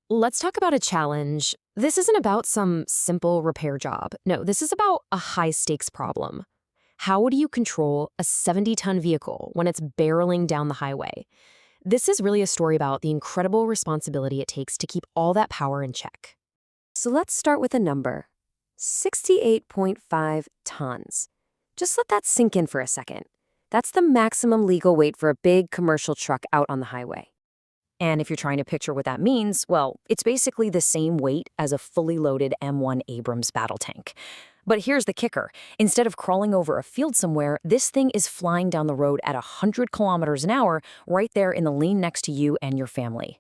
Let's talk about a challenge. This isn't about some simple repair job. No, this is about a high-stakes problem. How do you control a 70-ton vehicle when it's barreling down the highway? This is really a story about the incredible responsibility it takes to keep all that power in check. So let's start with a number. 68.5 tons. Just let that sink in for a second. That's the maximum legal weight for a big commercial truck out on the highway. And if you're trying to picture what that means, well, it's basically the same weight as a fully loaded M1 Abrams battle tank. But here's the kicker. Instead of crawling over a field somewhere, this thing is flying down the road at 100 kilometers an hour right there in the lane next to you and your family.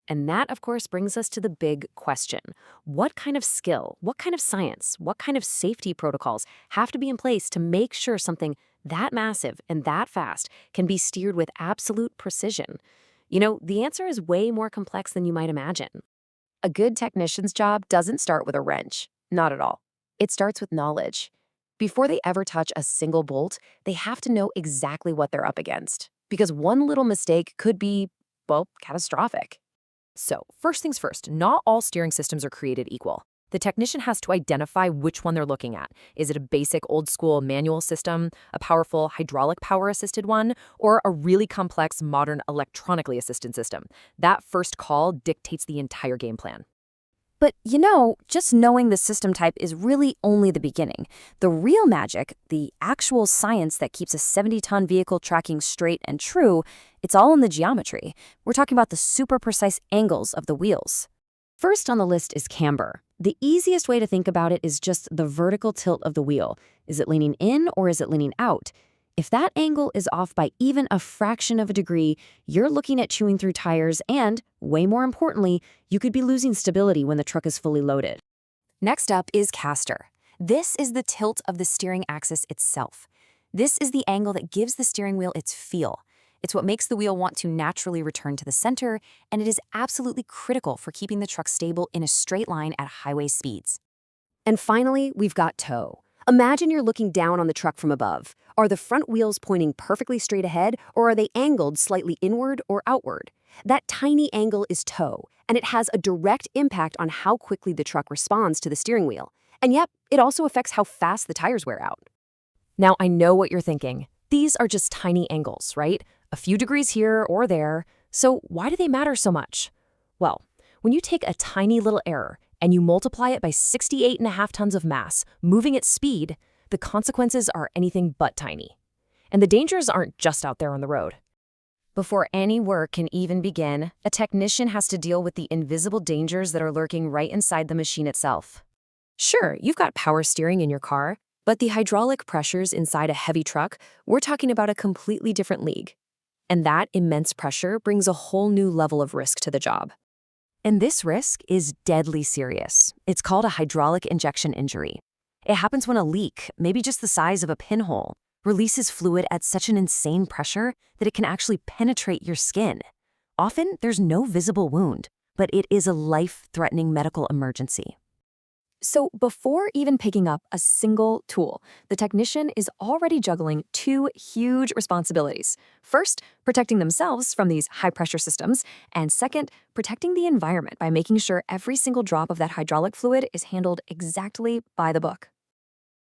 And that, of course, brings us to the big question. What kind of skill, what kind of science, what kind of safety protocols have to be in place to make sure something that massive and that fast can be steered with absolute precision? You know, the answer is way more complex than you might imagine. A good technician's job doesn't start with a wrench. Not at all. It starts with knowledge. Before they ever touch a single bolt, they have to know exactly what they're up against. Because one little mistake could be, well, catastrophic. So, first things first, not all steering systems are created equal. The technician has to identify which one they're looking at. Is it a basic old-school manual system, a powerful hydraulic power-assisted one, or a really complex modern electronically assisted system? That first call dictates the entire game plan. But you know, just knowing the system type is really only the beginning. The real magic, the actual science that keeps a 70-ton vehicle tracking straight and true, it's all in the geometry. We're talking about the super precise angles of the wheels. First on the list is camber. The easiest way to think about it is just the vertical tilt of the wheel. Is it leaning in or is it leaning out? If that angle is off by even a fraction of a degree, you're looking at chewing through tires and, way more importantly, you could be losing stability when the truck is fully loaded. Next up is caster. This is the tilt of the steering axis itself. This is the angle that gives the steering wheel its feel. It's what makes the wheel want to naturally return to the center, and it is absolutely critical for keeping the truck stable in a straight line at highway speeds. And finally, we've got toe. Imagine you're looking down on the truck from above. Are the front wheels pointing perfectly straight ahead, or are they angled slightly inward or outward? That tiny angle is toe, and it has a direct impact on how quickly the truck responds to the steering wheel. And yep, it also affects how fast the tires wear out. Now, I know what you're thinking. These are just tiny angles, right? A few degrees here or there. So why do they matter so much? Well, when you take a tiny little error and you multiply it by 68.5 tons of mass, moving at speed, the consequences are anything but tiny. And the dangers aren't just out there on the road. Before any work can even begin, a technician has to deal with the invisible dangers that are lurking right inside the machine itself. Sure, you've got power steering in your car, but the hydraulic pressures inside a heavy truck, we're talking about a completely different league. And that immense pressure brings a whole new level of risk to the job. And this risk is deadly serious. It's called a hydraulic injection injury. It happens when a leak, maybe just the size of a pinhole, releases fluid at such an insane pressure that it can actually penetrate your skin. Often, there's no visible wound, but it is a life-threatening medical emergency. So before even picking up a single tool, the technician is already juggling two huge responsibilities. First, protecting themselves from these high-pressure systems, and second, protecting the environment by making sure every single drop of that hydraulic fluid is handled exactly by the book.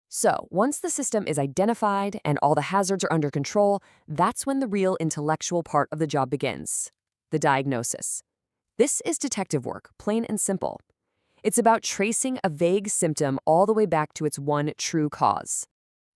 So once the system is identified and all the hazards are under control, that's when the real intellectual part of the job begins, the diagnosis. This is detective work, plain and simple. It's about tracing a vague symptom all the way back to its one true cause.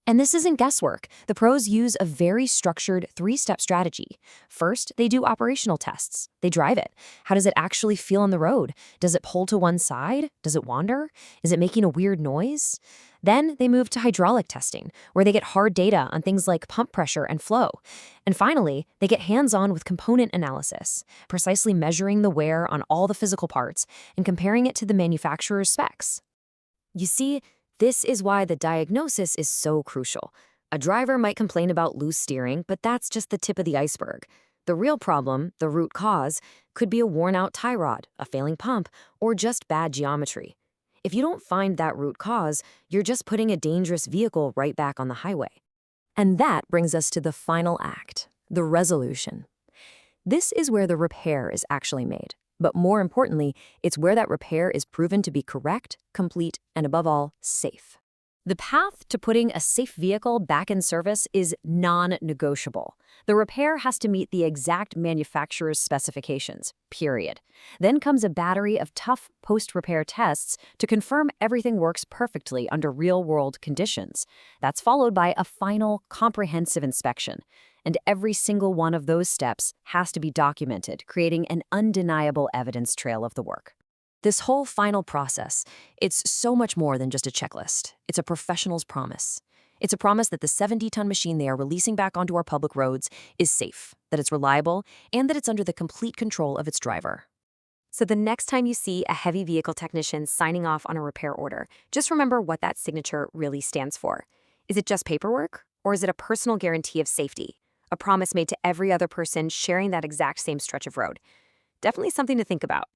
And this isn't guesswork. The pros use a very structured three-step strategy. First, they do operational tests. They drive it. How does it actually feel on the road? Does it pull to one side? Does it wander? Is it making a weird noise? Then they move to hydraulic testing, where they get hard data on things like pump pressure and flow. And finally, they get hands-on with component analysis, precisely measuring the wear on all the physical parts and comparing it to the manufacturer's specs. You see, this is why the diagnosis is so crucial. A driver might complain about loose steering, but that's just the tip of the iceberg. The real problem, the root cause, could be a worn-out tie rod, a failing pump, or just bad geometry. If you don't find that root cause, you're just putting a dangerous vehicle right back on the highway. And that brings us to the final act, the resolution. This is where the repair is actually made. But more importantly, it's where that repair is proven to be correct, complete, and above all, safe. The path to putting a safe vehicle back in service is non-negotiable. The repair has to meet the exact manufacturer's specifications, period. Then comes a battery of tough post-repair tests to confirm everything works perfectly under real-world conditions. That's followed by a final, comprehensive inspection. And every single one of those steps has to be documented, creating an undeniable evidence trail of the work. This whole final process, it's so much more than just a checklist. It's a professional's promise. It's a promise that the 70-ton machine they are releasing back onto our public roads is safe, that it's reliable, and that it's under the complete control of its driver. So the next time you see a heavy vehicle technician signing off on a repair order, just remember what that signature really stands for. Is it just paperwork, or is it a personal guarantee of safety? A promise made to every other person sharing that exact same stretch of road? Definitely something to think about.